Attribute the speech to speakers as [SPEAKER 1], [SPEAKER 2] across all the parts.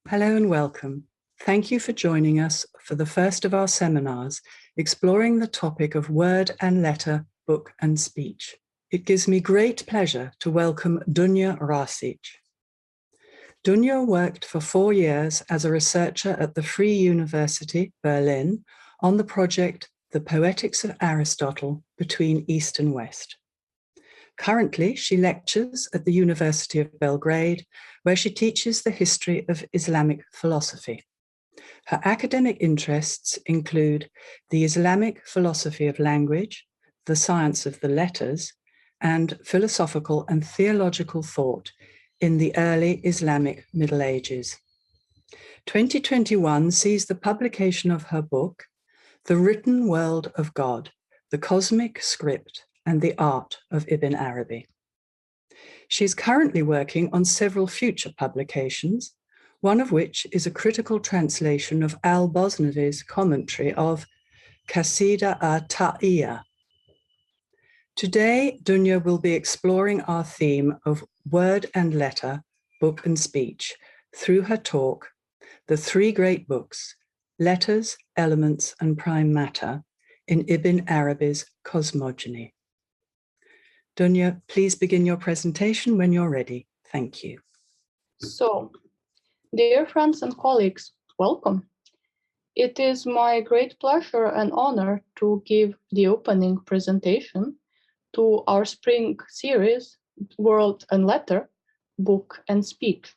[SPEAKER 1] Hello and welcome. Thank you for joining us for the first of our seminars exploring the topic of word and letter, book and speech. It gives me great pleasure to welcome Dunja Rašić. Dunja worked for 4 years as a researcher at the Free University, Berlin, on the project The Poetics of Aristotle Between East and West. Currently, she lectures at the University of Belgrade, where she teaches the history of Islamic philosophy. Her academic interests include the Islamic philosophy of language, the science of the letters, and philosophical and theological thought in the early Islamic Middle Ages. 2021 sees the publication of her book, The Written World of God, the Cosmic Script, and the Art of Ibn Arabi. She is currently working on several future publications, one of which is a critical translation of al-Bosnavi's commentary of Qasida a-Ta'iyya. Today, Dunja will be exploring our theme of word and letter, book and speech, through her talk, The Three Great Books, Letters, Elements, and Prime Matter, in Ibn Arabi's Cosmogony. Dunja, please begin your presentation when you're ready. Thank you.
[SPEAKER 2] So, dear friends and colleagues, welcome. It is my great pleasure and honor to give the opening presentation to our spring series, Word and Letter, Book and Speech.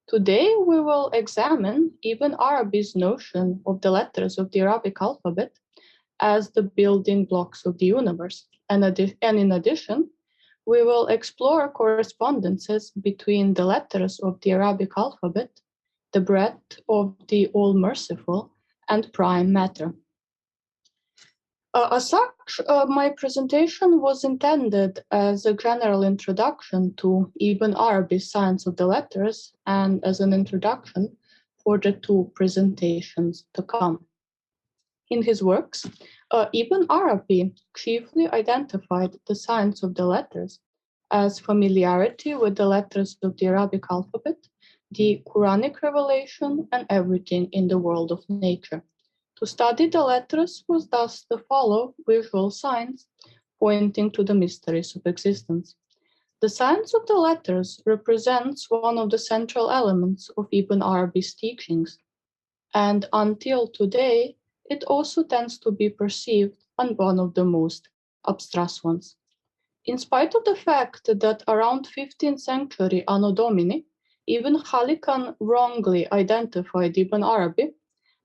[SPEAKER 2] Today, we will examine Ibn Arabi's notion of the letters of the Arabic alphabet as the building blocks of the universe. And in addition, we will explore correspondences between the letters of the Arabic alphabet, the breadth of the All-Merciful, and prime matter. As such, my presentation was intended as a general introduction to Ibn Arabi's science of the letters and as an introduction for the two presentations to come. In his works, Ibn Arabi chiefly identified the science of the letters as familiarity with the letters of the Arabic alphabet, the Quranic revelation, and everything in the world of nature. To study the letters was thus to follow visual signs pointing to the mysteries of existence. The science of the letters represents one of the central elements of Ibn Arabi's teachings, and until today, it also tends to be perceived as one of the most abstruse ones. In spite of the fact that around 15th century Anno Domini, Ibn Khalikan wrongly identified Ibn Arabi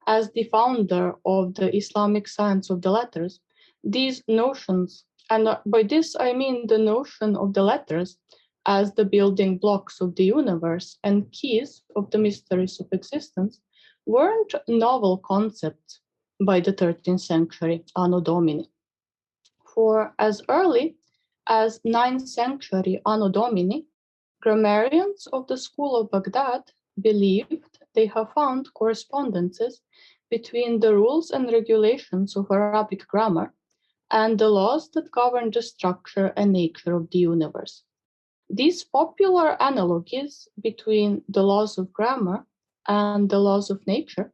[SPEAKER 2] as the founder of the Islamic science of the letters, these notions, and by this I mean the notion of the letters as the building blocks of the universe and keys of the mysteries of existence, weren't novel concepts by the 13th century Anno Domini. For as early as 9th century Anno Domini, grammarians of the school of Baghdad believed they have found correspondences between the rules and regulations of Arabic grammar and the laws that govern the structure and nature of the universe. These popular analogies between the laws of grammar and the laws of nature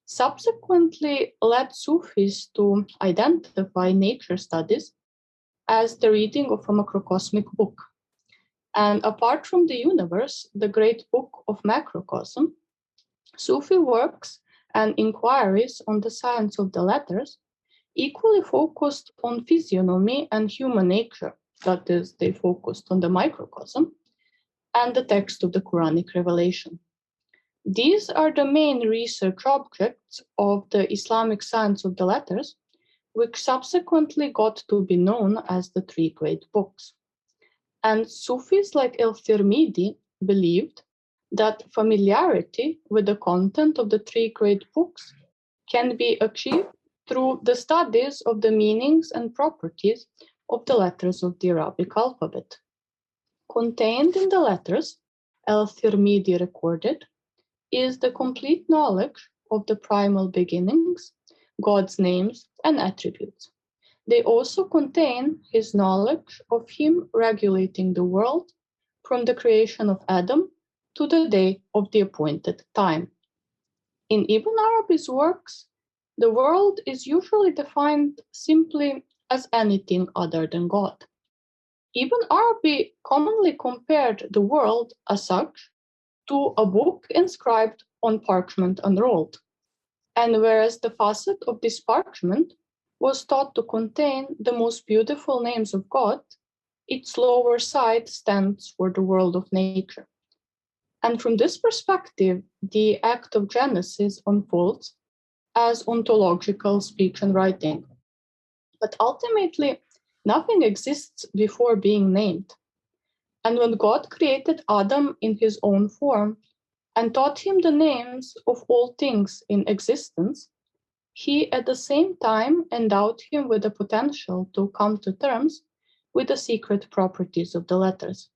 [SPEAKER 2] subsequently led Sufis to identify nature studies as the reading of a macrocosmic book. And apart from the universe, the great book of macrocosm, Sufi works and inquiries on the science of the letters equally focused on physiognomy and human nature, that is, they focused on the microcosm, and the text of the Quranic revelation. These are the main research objects of the Islamic science of the letters, which subsequently got to be known as the Three Great Books. And Sufis like El-Tirmidhi believed that familiarity with the content of the Three Great Books can be achieved through the studies of the meanings and properties of the letters of the Arabic alphabet. Contained in the letters, El-Tirmidhi recorded, is the complete knowledge of the primal beginnings, God's names and attributes. They also contain his knowledge of him regulating the world from the creation of Adam to the day of the appointed time. In Ibn Arabi's works, the world is usually defined simply as anything other than God. Ibn Arabi commonly compared the world as such to a book inscribed on parchment unrolled. And whereas the facet of this parchment was thought to contain the most beautiful names of God, its lower side stands for the world of nature. And from this perspective, the act of Genesis unfolds as ontological speech and writing. But ultimately, nothing exists before being named. And when God created Adam in his own form and taught him the names of all things in existence, he at the same time endowed him with the potential to come to terms with the secret properties of the letters.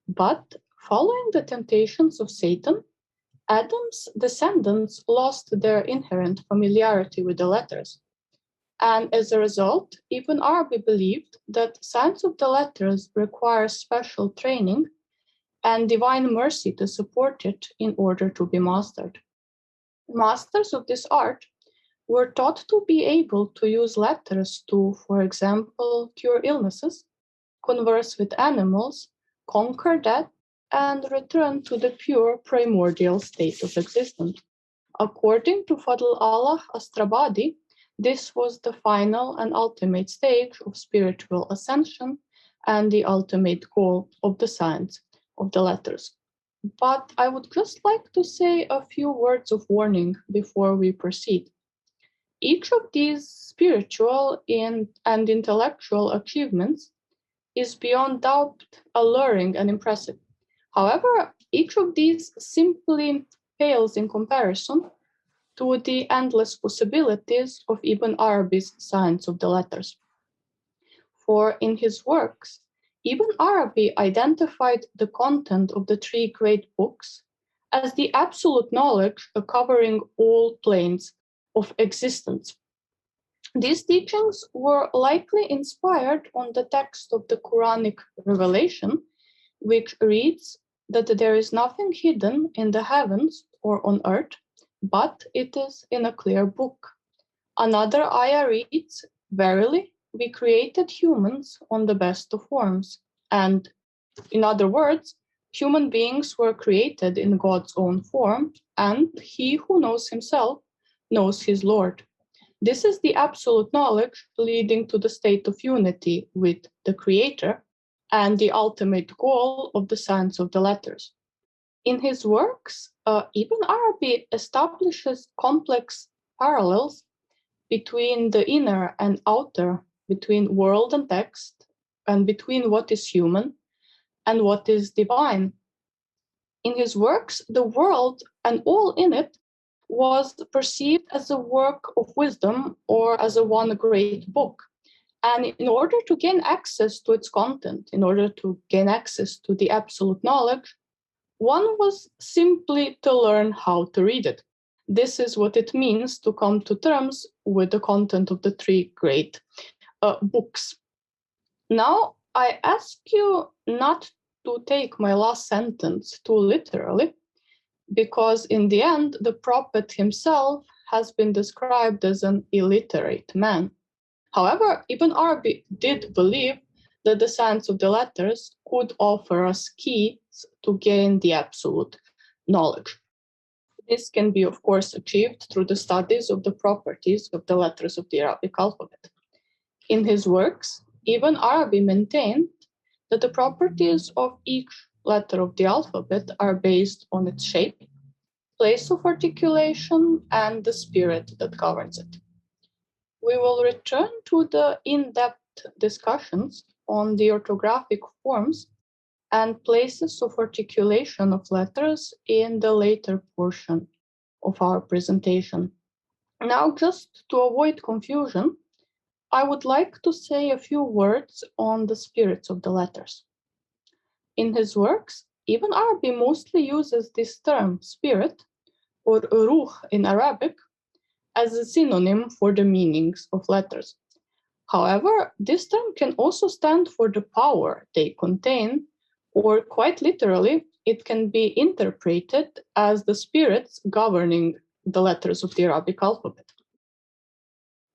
[SPEAKER 2] But following the temptations of Satan, Adam's descendants lost their inherent familiarity with the letters. And as a result, Ibn Arabi believed that science of the letters requires special training and divine mercy to support it in order to be mastered. Masters of this art were taught to be able to use letters to, for example, cure illnesses, converse with animals, conquer death, and return to the pure primordial state of existence. According to Fadl Allah Astrabadi, this was the final and ultimate stage of spiritual ascension and the ultimate goal of the science of the letters. But I would just like to say a few words of warning before we proceed. Each of these spiritual and intellectual achievements is beyond doubt alluring and impressive. However, each of these simply pales in comparison to the endless possibilities of Ibn Arabi's science of the letters. For in his works, Ibn Arabi identified the content of the three great books as the absolute knowledge covering all planes of existence. These teachings were likely inspired on the text of the Quranic revelation, which reads that there is nothing hidden in the heavens or on earth, but it is in a clear book. Another ayah reads, "Verily, we created humans on the best of forms." And in other words, human beings were created in God's own form, and he who knows himself knows his Lord. This is the absolute knowledge leading to the state of unity with the Creator and the ultimate goal of the science of the letters. In his works, Ibn Arabi establishes complex parallels between the inner and outer, between world and text, and between what is human and what is divine. In his works, the world and all in it was perceived as a work of wisdom or as a one great book. And in order to gain access to its content, in order to gain access to the absolute knowledge, one was simply to learn how to read it. This is what it means to come to terms with the content of the three great books. Now, I ask you not to take my last sentence too literally, because in the end, the prophet himself has been described as an illiterate man. However, Ibn Arabi did believe that the science of the letters could offer us keys to gain the absolute knowledge. This can be, of course, achieved through the studies of the properties of the letters of the Arabic alphabet. In his works, Ibn Arabi maintained that the properties of each letter of the alphabet are based on its shape, place of articulation, and the spirit that governs it. We will return to the in-depth discussions on the orthographic forms and places of articulation of letters in the later portion of our presentation. Now, just to avoid confusion, I would like to say a few words on the spirits of the letters. In his works, Ibn Arabi mostly uses this term spirit, or ruh in Arabic, as a synonym for the meanings of letters. However, this term can also stand for the power they contain, or quite literally, it can be interpreted as the spirits governing the letters of the Arabic alphabet.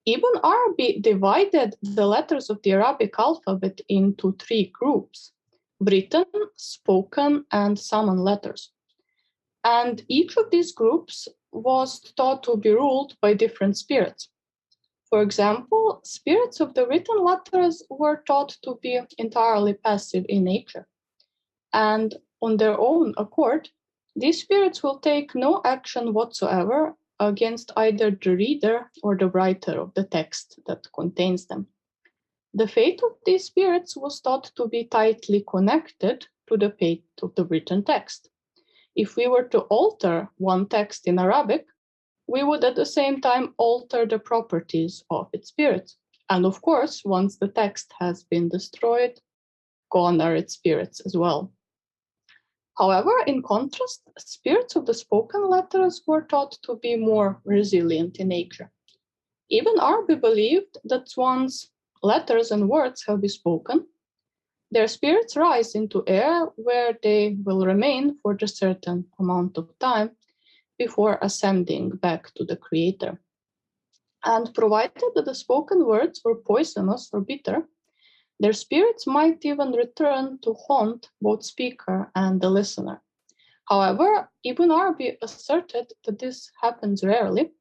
[SPEAKER 2] Ibn Arabi divided the letters of the Arabic alphabet into three groups: written, spoken, and summoned letters. And each of these groups was thought to be ruled by different spirits. For example, spirits of the written letters were thought to be entirely passive in nature. And on their own accord, these spirits will take no action whatsoever against either the reader or the writer of the text that contains them. The fate of these spirits was thought to be tightly connected to the fate of the written text. If we were to alter one text in Arabic, we would at the same time alter the properties of its spirits. And of course, once the text has been destroyed, gone are its spirits as well. However, in contrast, spirits of the spoken letters were thought to be more resilient in nature. Ibn Arabi believed that once letters and words have been spoken, their spirits rise into air where they will remain for a certain amount of time before ascending back to the Creator. And provided that the spoken words were poisonous or bitter, their spirits might even return to haunt both speaker and the listener. However, Ibn Arabi asserted that this happens rarely,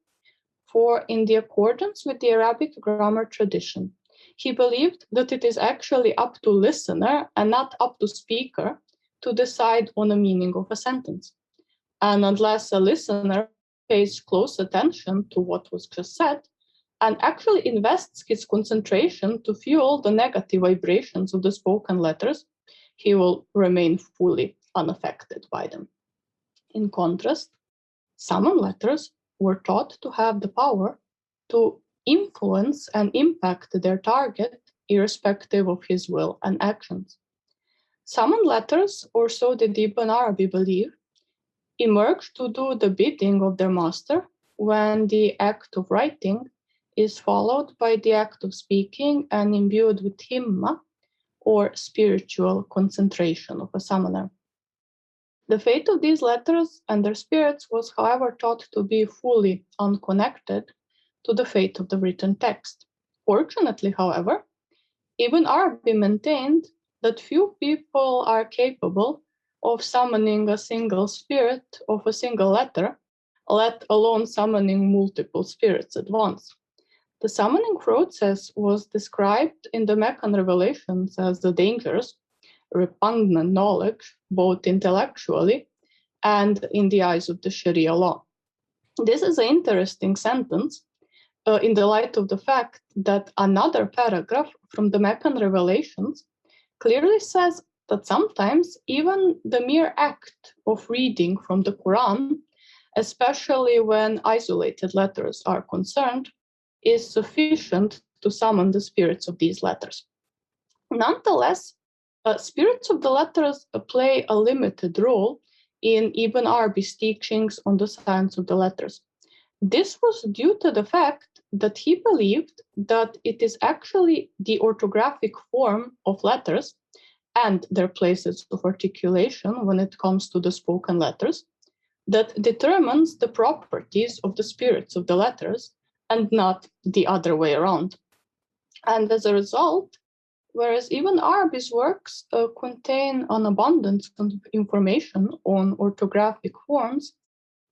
[SPEAKER 2] for in the accordance with the Arabic grammar tradition, he believed that it is actually up to listener and not up to speaker to decide on the meaning of a sentence. And unless a listener pays close attention to what was just said and actually invests his concentration to fuel the negative vibrations of the spoken letters, he will remain fully unaffected by them. In contrast, summoned letters were thought to have the power to influence and impact their target irrespective of his will and actions. Summoned letters, or so did Ibn Arabi believe, emerge to do the bidding of their master when the act of writing is followed by the act of speaking and imbued with himma, or spiritual concentration of a summoner. The fate of these letters and their spirits was, however, thought to be fully unconnected to the fate of the written text. Fortunately, however, Ibn Arabi maintained that few people are capable of summoning a single spirit of a single letter, let alone summoning multiple spirits at once. The summoning process was described in the Meccan revelations as a dangerous, repugnant knowledge, both intellectually and in the eyes of the Sharia law. This is an interesting sentence in the light of the fact that another paragraph from the Meccan revelations clearly says that sometimes even the mere act of reading from the Quran, especially when isolated letters are concerned, is sufficient to summon the spirits of these letters. Nonetheless, spirits of the letters play a limited role in Ibn Arabi's teachings on the science of the letters. This was due to the fact that he believed that it is actually the orthographic form of letters and their places of articulation when it comes to the spoken letters that determines the properties of the spirits of the letters and not the other way around. And as a result, whereas Ibn Arabi's works contain an abundance of information on orthographic forms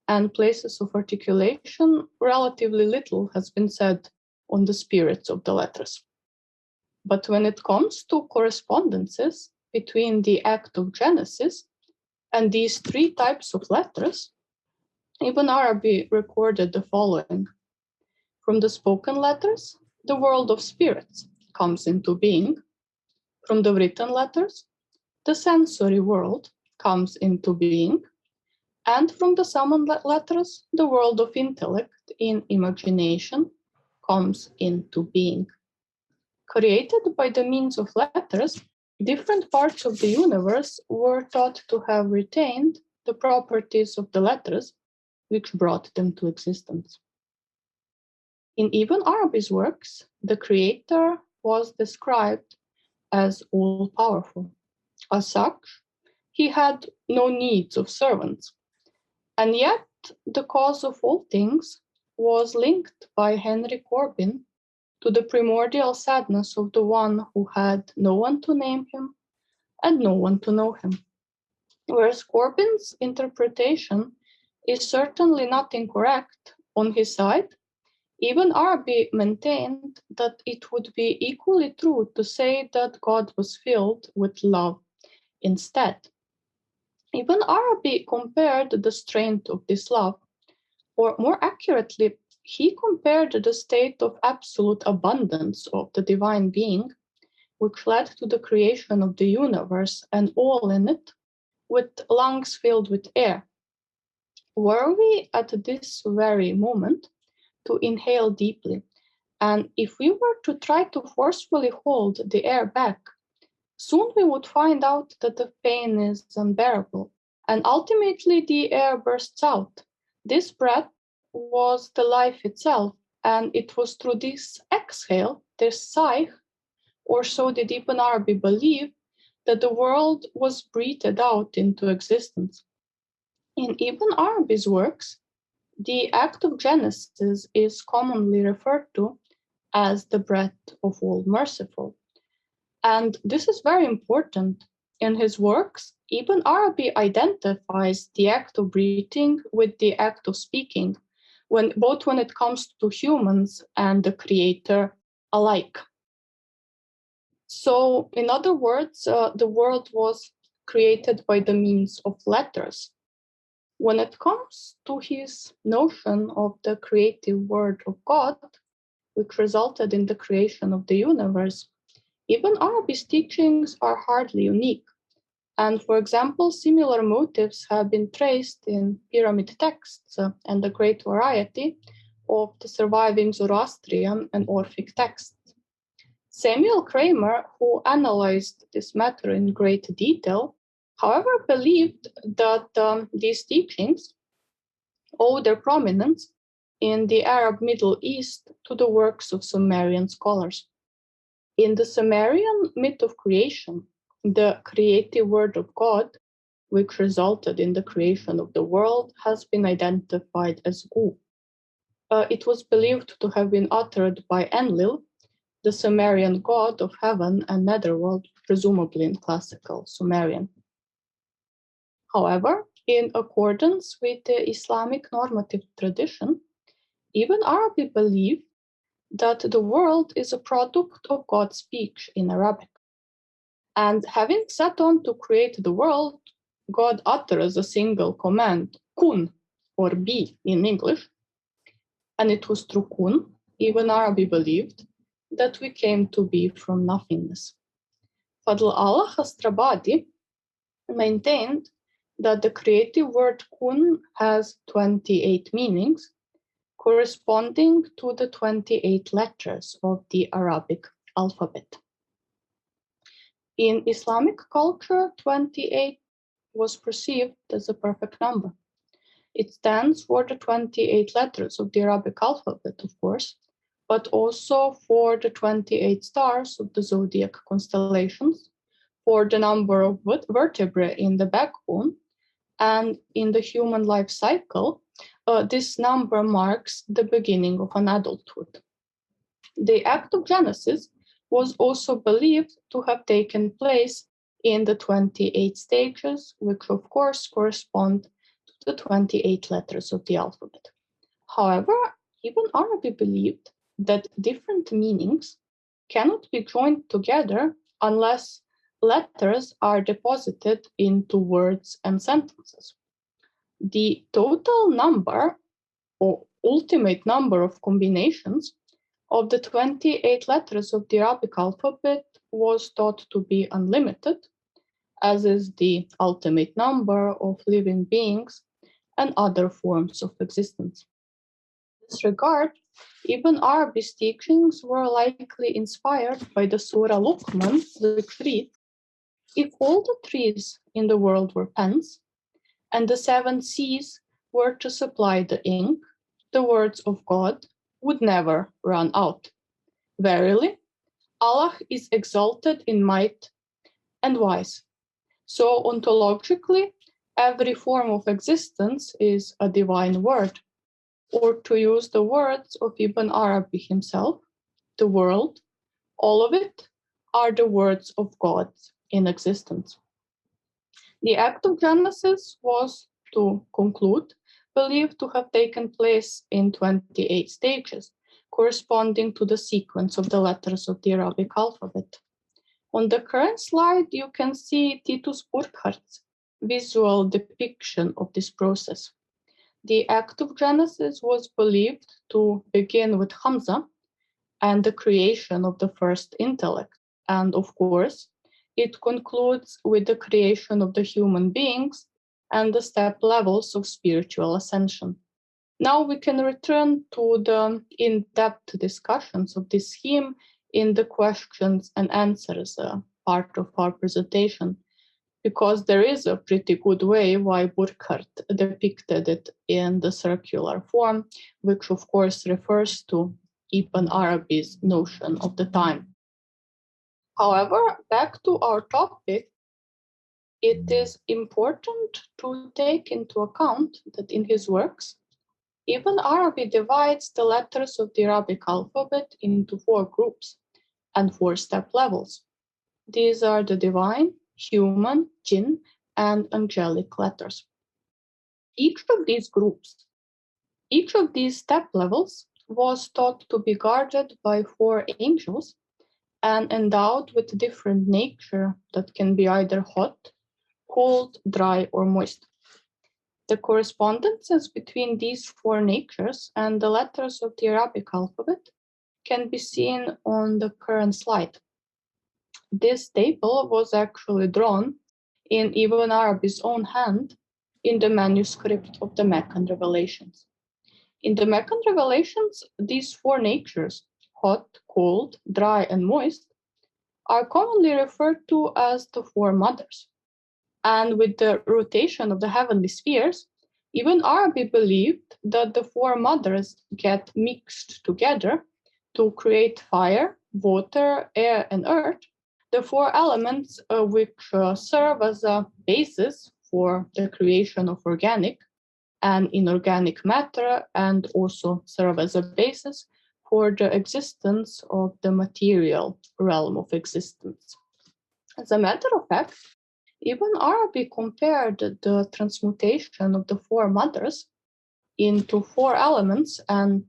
[SPEAKER 2] and places of articulation, relatively little has been said on the spirits of the letters. But when it comes to correspondences between the act of Genesis and these three types of letters, Ibn Arabi recorded the following. From the spoken letters, the world of spirits comes into being. From the written letters, the sensory world comes into being. And from the summoned letters, the world of intellect in imagination comes into being. Created by the means of letters, different parts of the universe were thought to have retained the properties of the letters which brought them to existence. In Ibn Arabi's works, the Creator was described as all-powerful. As such, he had no needs of servants. And yet, the cause of all things was linked by Henry Corbin to the primordial sadness of the one who had no one to name him and no one to know him. Whereas Corbin's interpretation is certainly not incorrect on his side, Ibn Arabi maintained that it would be equally true to say that God was filled with love instead. Ibn Arabi compared the strength of this love, or more accurately, he compared the state of absolute abundance of the divine being, which led to the creation of the universe and all in it, with lungs filled with air. Were we at this very moment to inhale deeply, and if we were to try to forcefully hold the air back, soon we would find out that the pain is unbearable, and ultimately the air bursts out. This breath was the life itself, and it was through this exhale, this sigh, or so did Ibn Arabi believe, that the world was breathed out into existence. In Ibn Arabi's works, the act of Genesis is commonly referred to as the breath of All-Merciful. And this is very important. In his works, Ibn Arabi identifies the act of breathing with the act of speaking, both when it comes to humans and the Creator alike. So, in other words, the world was created by the means of letters. When it comes to his notion of the creative word of God, which resulted in the creation of the universe, Ibn Arabi's teachings are hardly unique. And for example, similar motives have been traced in pyramid texts and a great variety of the surviving Zoroastrian and Orphic texts. Samuel Kramer, who analyzed this matter in great detail, however, believed that these teachings owe their prominence in the Arab Middle East to the works of Sumerian scholars. In the Sumerian myth of creation, the creative word of God, which resulted in the creation of the world, has been identified as Gu. It was believed to have been uttered by Enlil, the Sumerian god of heaven and netherworld, presumably in classical Sumerian. However, in accordance with the Islamic normative tradition, Ibn Arabi believed that the world is a product of God's speech in Arabic. And having set on to create the world, God utters a single command, kun, or be in English. And it was through kun, Ibn Arabi believed, that we came to be from nothingness. Fadl Allah Astrabadi maintained that the creative word kun has 28 meanings, corresponding to the 28 letters of the Arabic alphabet. In Islamic culture, 28 was perceived as a perfect number. It stands for the 28 letters of the Arabic alphabet, of course, but also for the 28 stars of the zodiac constellations, for the number of vertebrae in the backbone, and in the human life cycle, this number marks the beginning of an adulthood. The act of Genesis was also believed to have taken place in the 28 stages, which of course correspond to the 28 letters of the alphabet. However, Ibn Arabi believed that different meanings cannot be joined together unless letters are deposited into words and sentences. The total number or ultimate number of combinations of the 28 letters of the Arabic alphabet was thought to be unlimited, as is the ultimate number of living beings and other forms of existence. In this regard, Ibn Arabi's teachings were likely inspired by the Surah Luqman, which reads, "If all the trees in the world were pens, and the 7 seas were to supply the ink, the words of God would never run out. Verily, Allah is exalted in might and wise. So ontologically, every form of existence is a divine word, or to use the words of Ibn Arabi himself, the world, all of it, are the words of God in existence. The act of Genesis was, to conclude, believed to have taken place in 28 stages, corresponding to the sequence of the letters of the Arabic alphabet. On the current slide, you can see Titus Burckhart's visual depiction of this process. The act of Genesis was believed to begin with Hamza and the creation of the first intellect, and of course, it concludes with the creation of the human beings and the step levels of spiritual ascension. Now we can return to the in-depth discussions of this theme in the questions and answers part of our presentation, because there is a pretty good way why Burckhardt depicted it in the circular form, which of course refers to Ibn Arabi's notion of the time. However, back to our topic, it is important to take into account that in his works, Ibn Arabi divides the letters of the Arabic alphabet into 4 groups and 4 step levels. These are the divine, human, jinn, and angelic letters. Each of these groups, each of these step levels was thought to be guarded by 4 angels and endowed with different nature that can be either hot, cold, dry, or moist. The correspondences between these 4 natures and the letters of the Arabic alphabet can be seen on the current slide. This table was actually drawn in Ibn Arabi's own hand in the manuscript of the Meccan Revelations. In the Meccan Revelations, these 4 natures, hot, cold, dry, and moist, are commonly referred to as the 4 mothers. And with the rotation of the heavenly spheres, Ibn Arabi believed that the 4 mothers get mixed together to create fire, water, air, and earth, the 4 elements which serve as a basis for the creation of organic and inorganic matter, and also serve as a basis for the existence of the material realm of existence. As a matter of fact, Ibn Arabi compared the transmutation of the 4 mothers into 4 elements and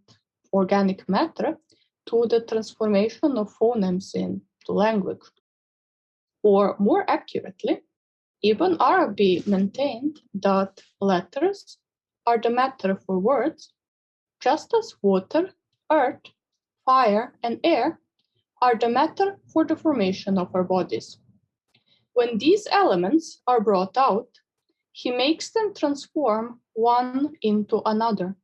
[SPEAKER 2] organic matter to the transformation of phonemes into language. Or more accurately, Ibn Arabi maintained that letters are the matter for words, just as water, earth, fire, and air are the matter for the formation of our bodies. When these elements are brought out, he makes them transform one into another,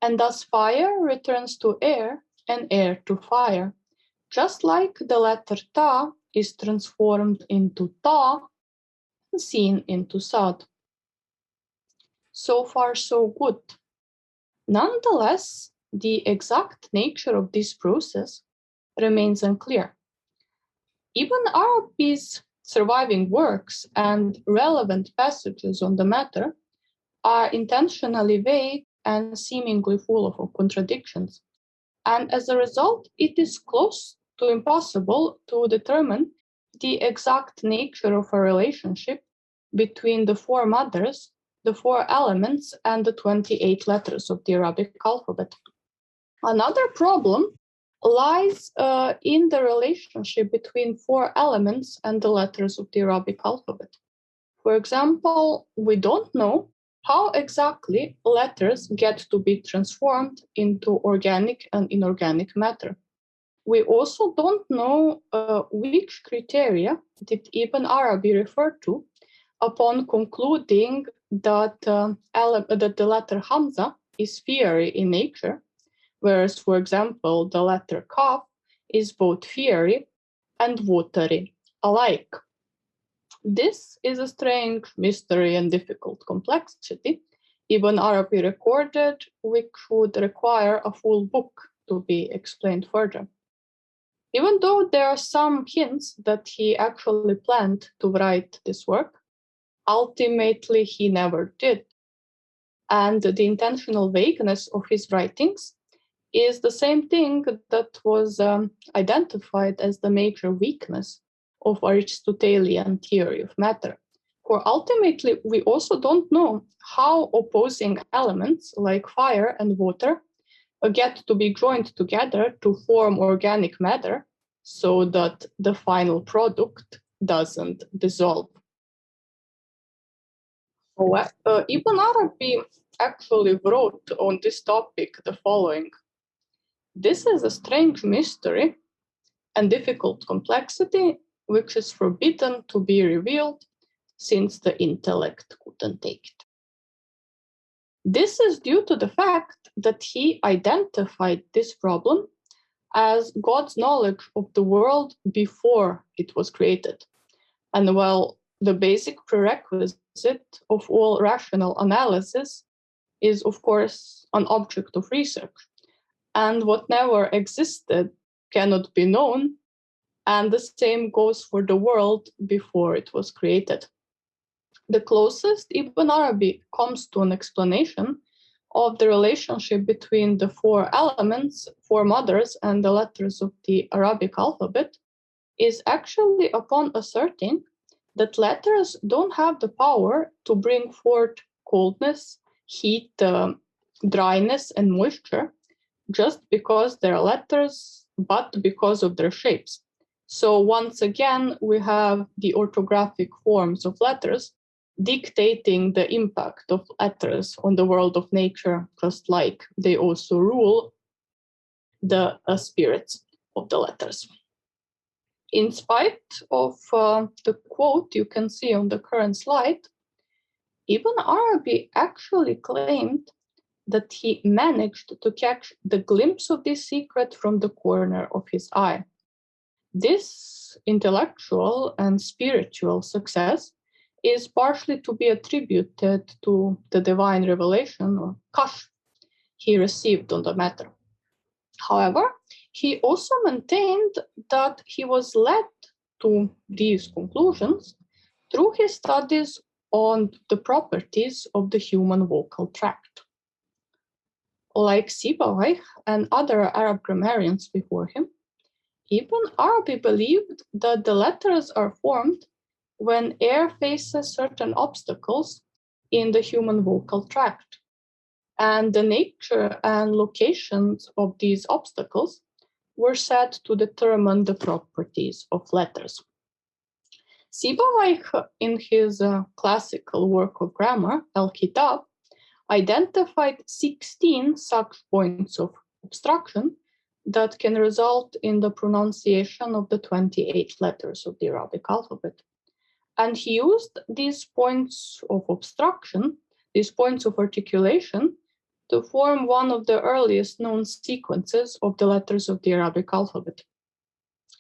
[SPEAKER 2] and thus fire returns to air and air to fire, just like the letter Ta is transformed into Ta and seen into Sad. So far, so good. Nonetheless, the exact nature of this process remains unclear. Ibn Arabi's surviving works and relevant passages on the matter are intentionally vague and seemingly full of contradictions. And as a result, it is close to impossible to determine the exact nature of a relationship between the 4 mothers, the 4 elements, and the 28 letters of the Arabic alphabet. Another problem lies in the relationship between 4 elements and the letters of the Arabic alphabet. For example, we don't know how exactly letters get to be transformed into organic and inorganic matter. We also don't know which criteria did Ibn Arabi refer to upon concluding that the letter Hamza is fiery in nature, whereas, for example, the letter Kaf is both fiery and watery alike. This is a strange mystery and difficult complexity Ibn Arabi recorded, which would require a full book to be explained further. Even though there are some hints that he actually planned to write this work, ultimately he never did. And the intentional vagueness of his writings is the same thing that was identified as the major weakness of Aristotelian theory of matter. For ultimately, we also don't know how opposing elements like fire and water get to be joined together to form organic matter so that the final product doesn't dissolve. So, Ibn Arabi actually wrote on this topic the following: "This is a strange mystery and difficult complexity which is forbidden to be revealed, since the intellect couldn't take it." This is due to the fact that he identified this problem as God's knowledge of the world before it was created. And while the basic prerequisite of all rational analysis is, of course, an object of research, and what never existed cannot be known, and the same goes for the world before it was created. The closest Ibn Arabi comes to an explanation of the relationship between the four elements, four mothers, and the letters of the Arabic alphabet is actually upon asserting that letters don't have the power to bring forth coldness, heat, dryness, and moisture just because they're letters, but because of their shapes. So once again, we have the orthographic forms of letters dictating the impact of letters on the world of nature, just like they also rule the spirits of the letters. In spite of the quote you can see on the current slide, Ibn Arabi actually claimed that he managed to catch the glimpse of this secret from the corner of his eye. This intellectual and spiritual success is partially to be attributed to the divine revelation or kashf he received on the matter. However, he also maintained that he was led to these conclusions through his studies on the properties of the human vocal tract. Like Sibawayh and other Arab grammarians before him, Ibn Arabi believed that the letters are formed when air faces certain obstacles in the human vocal tract, and the nature and locations of these obstacles were said to determine the properties of letters. Sibawayh, in his classical work of grammar, Al-Kitab, identified 16 such points of obstruction that can result in the pronunciation of the 28 letters of the Arabic alphabet. And he used these points of obstruction, these points of articulation, to form one of the earliest known sequences of the letters of the Arabic alphabet.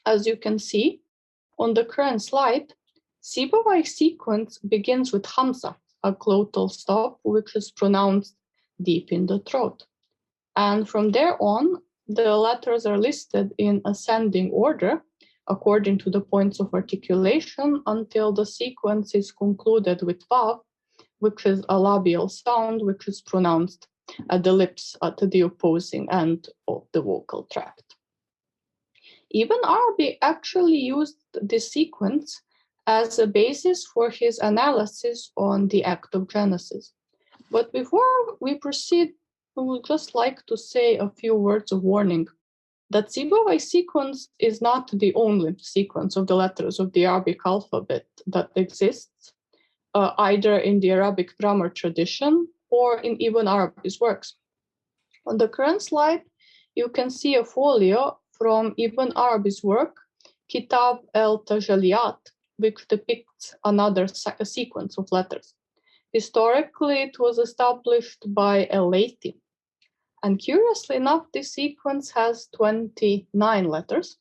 [SPEAKER 2] As you can see on the current slide, Sibawayh's sequence begins with Hamza, a glottal stop which is pronounced deep in the throat. And from there on, the letters are listed in ascending order according to the points of articulation until the sequence is concluded with Vav, which is a labial sound which is pronounced at the lips at the opposing end of the vocal tract. Ibn Arabi actually used this sequence as a basis for his analysis on the act of Genesis. But before we proceed, we would just like to say a few words of warning that Sibawayh's sequence is not the only sequence of the letters of the Arabic alphabet that exists, either in the Arabic grammar tradition or in Ibn Arabi's works. On the current slide, you can see a folio from Ibn Arabi's work, Kitab el-Tajaliyat, which depicts another sequence of letters. Historically, it was established by al-Laythi. And curiously enough, this sequence has 29 letters.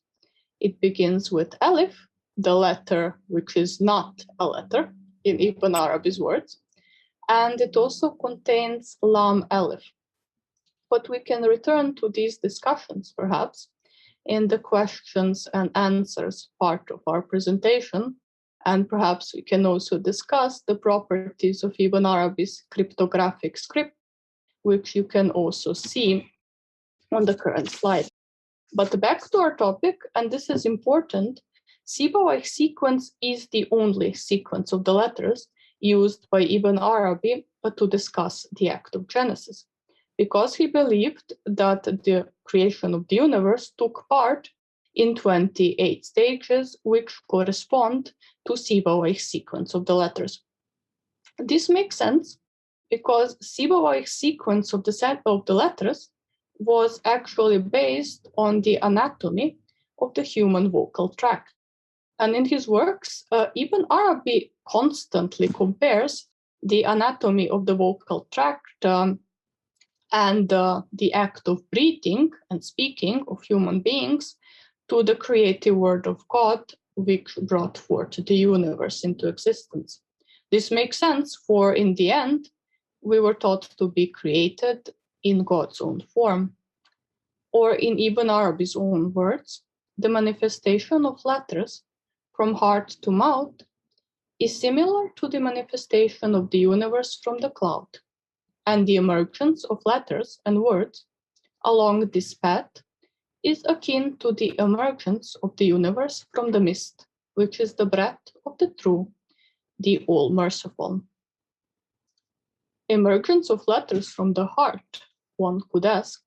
[SPEAKER 2] It begins with Alif, the letter which is not a letter in Ibn Arabi's words, and it also contains Lam Alif. But we can return to these discussions, perhaps, in the questions and answers part of our presentation, And perhaps we can also discuss the properties of Ibn Arabi's cryptographic script, which you can also see on the current slide. But back to our topic, and this is important, Sibawayh sequence is the only sequence of the letters used by Ibn Arabi to discuss the act of Genesis, because he believed that the creation of the universe took part in 28 stages, which correspond to Sibawayh sequence of the letters. This makes sense because Sibawayh sequence of the letters was actually based on the anatomy of the human vocal tract. And in his works, Ibn Arabi constantly compares the anatomy of the vocal tract and the act of breathing and speaking of human beings to the creative word of God, which brought forth the universe into existence. This makes sense, for in the end, we were taught to be created in God's own form. Or in Ibn Arabi's own words, the manifestation of letters from heart to mouth is similar to the manifestation of the universe from the cloud, and the emergence of letters and words along this path is akin to the emergence of the universe from the mist, which is the breath of the true, the All-Merciful. Emergence of letters from the heart, one could ask,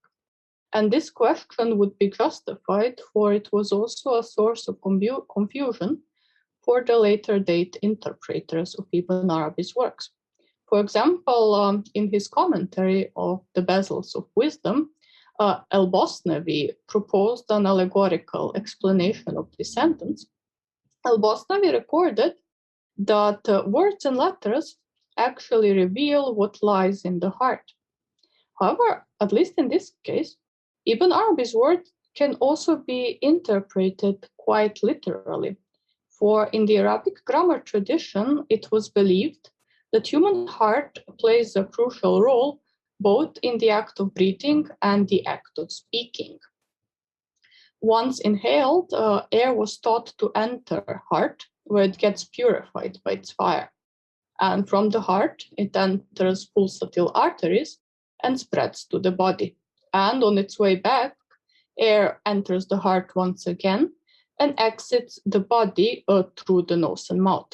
[SPEAKER 2] and this question would be justified, for it was also a source of confusion for the later date interpreters of Ibn Arabi's works. For example, in his commentary of the Bezels of Wisdom, Al-Bosnavi proposed an allegorical explanation of this sentence. Al-Bosnavi recorded that words and letters actually reveal what lies in the heart. However, at least in this case, Ibn Arabi's word can also be interpreted quite literally. For in the Arabic grammar tradition, it was believed that human heart plays a crucial role both in the act of breathing and the act of speaking. Once inhaled, air was thought to enter heart, where it gets purified by its fire. And from the heart, it enters pulsatile arteries and spreads to the body. And on its way back, air enters the heart once again and exits the body through the nose and mouth.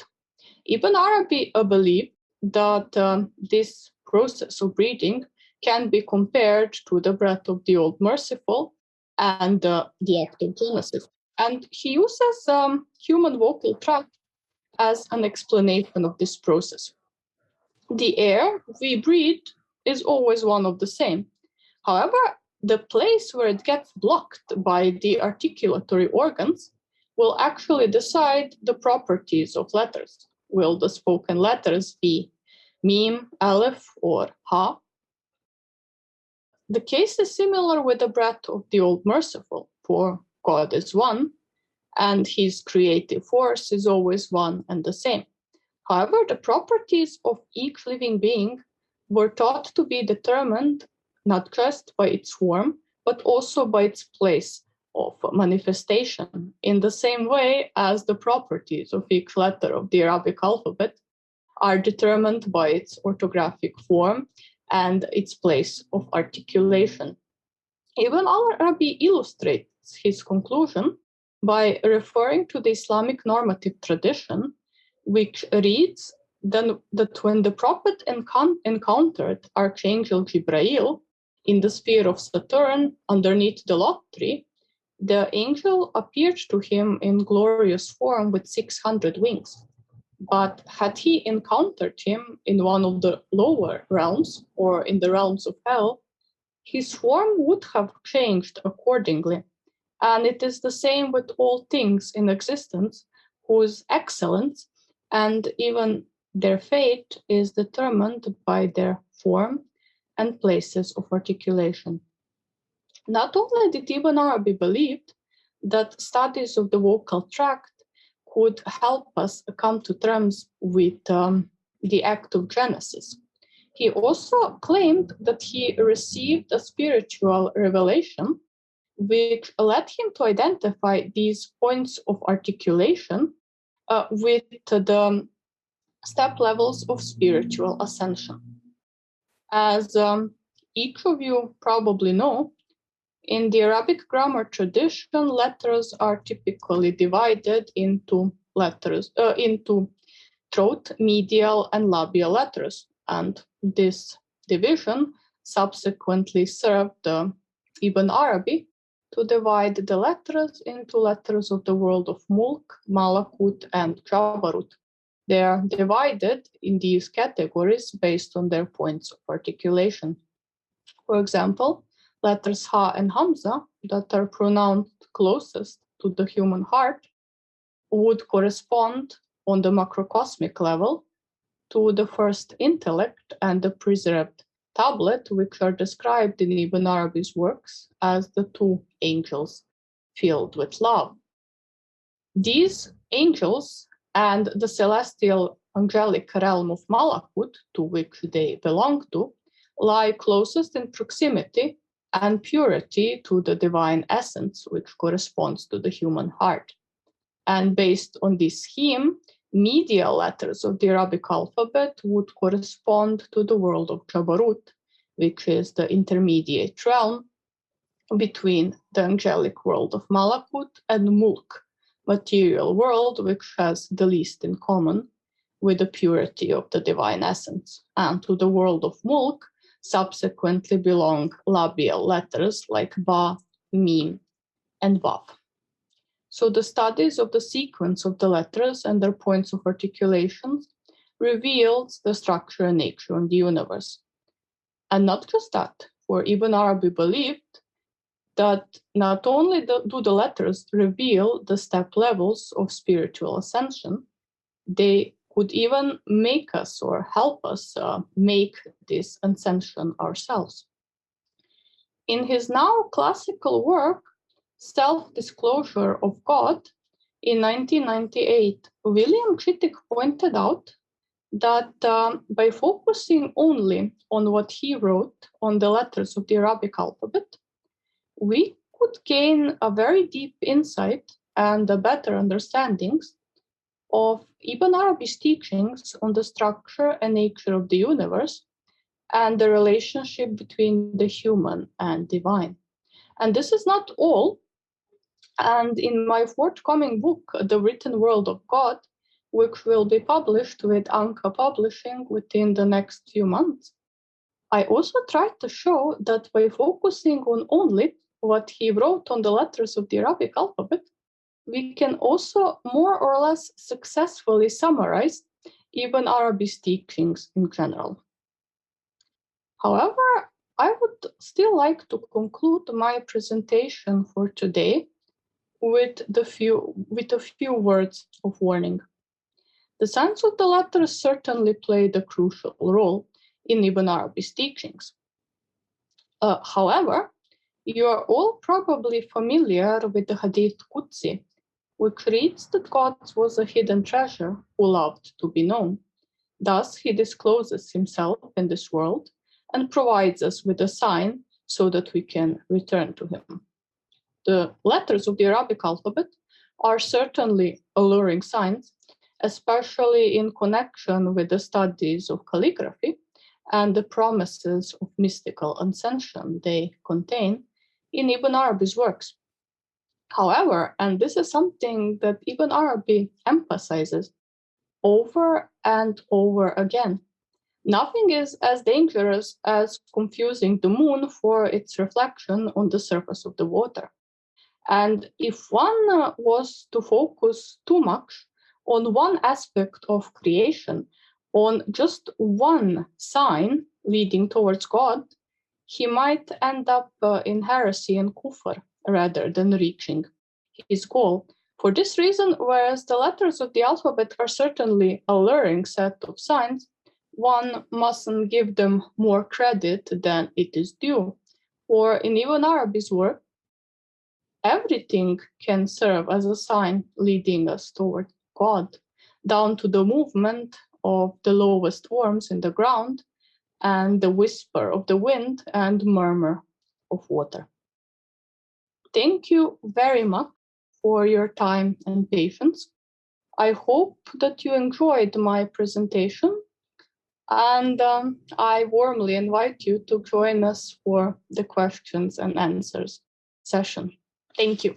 [SPEAKER 2] Ibn Arabi believed that this process of breathing can be compared to the breath of the All-Merciful and the act of Genesis. And he uses human vocal tract as an explanation of this process. The air we breathe is always one of the same. However, the place where it gets blocked by the articulatory organs will actually decide the properties of letters. Will the spoken letters be mim, aleph, or ha? The case is similar with the breath of the All-Merciful, for God is one, and his creative force is always one and the same. However, the properties of each living being were thought to be determined not just by its form, but also by its place of manifestation, in the same way as the properties of each letter of the Arabic alphabet are determined by its orthographic form and its place of articulation. Ibn Arabi illustrates his conclusion by referring to the Islamic normative tradition, which reads that when the prophet encountered Archangel Jibrail in the sphere of Saturn underneath the lot tree, the angel appeared to him in glorious form with 600 wings. But had he encountered him in one of the lower realms, or in the realms of hell, his form would have changed accordingly. And it is the same with all things in existence, whose excellence and even their fate is determined by their form and places of articulation. Not only did Ibn Arabi believe that studies of the vocal tract could help us come to terms with the act of Genesis, he also claimed that he received a spiritual revelation which led him to identify these points of articulation with the step levels of spiritual ascension. As each of you probably know, in the Arabic grammar tradition, letters are typically divided into throat, medial, and labial letters, and this division subsequently served Ibn Arabi to divide the letters into letters of the world of Mulk, Malakut, and Jabarut. They are divided in these categories based on their points of articulation. For example, letters Ha and Hamza, that are pronounced closest to the human heart, would correspond on the macrocosmic level to the first intellect and the preserved tablet, which are described in Ibn Arabi's works as the two angels filled with love. These angels and the celestial angelic realm of Malakut, to which they belong to, lie closest in proximity and purity to the divine essence, which corresponds to the human heart. And based on this scheme, medial letters of the Arabic alphabet would correspond to the world of Jabarut, which is the intermediate realm between the angelic world of Malakut and Mulk, material world, which has the least in common with the purity of the divine essence. And to the world of Mulk subsequently belong labial letters like Ba, Mim, and Vav. So the studies of the sequence of the letters and their points of articulation reveals the structure and nature of the universe. And not just that, for Ibn Arabi believed that not only do the letters reveal the step levels of spiritual ascension, they could even make us or help us make this ascension ourselves. In his now classical work, Self-Disclosure of God, in 1998, William Chittick pointed out that by focusing only on what he wrote on the letters of the Arabic alphabet, we could gain a very deep insight and a better understandings of Ibn Arabi's teachings on the structure and nature of the universe and the relationship between the human and divine. And this is not all. And in my forthcoming book, The Written World of God, which will be published with Anqa Publishing within the next few months, I also tried to show that by focusing on only what he wrote on the letters of the Arabic alphabet, we can also more or less successfully summarize Ibn Arabi's teachings in general. However, I would still like to conclude my presentation for today with a few words of warning. The science of the letters certainly played a crucial role in Ibn Arabi's teachings. However, you are all probably familiar with the Hadith Qudsi, which reads that God was a hidden treasure who loved to be known. Thus, he discloses himself in this world and provides us with a sign so that we can return to him. The letters of the Arabic alphabet are certainly alluring signs, especially in connection with the studies of calligraphy and the promises of mystical ascension they contain in Ibn Arabi's works. However, and this is something that Ibn Arabi emphasizes over and over again, nothing is as dangerous as confusing the moon for its reflection on the surface of the water. And if one was to focus too much on one aspect of creation, on just one sign leading towards God, he might end up in heresy and kufr rather than reaching his goal. For this reason, whereas the letters of the alphabet are certainly a alluring set of signs, one mustn't give them more credit than it is due. For in Ibn Arabi's work, everything can serve as a sign leading us toward God, down to the movement of the lowest worms in the ground and the whisper of the wind and murmur of water. Thank you very much for your time and patience. I hope that you enjoyed my presentation, and I warmly invite you to join us for the questions and answers session. Thank you.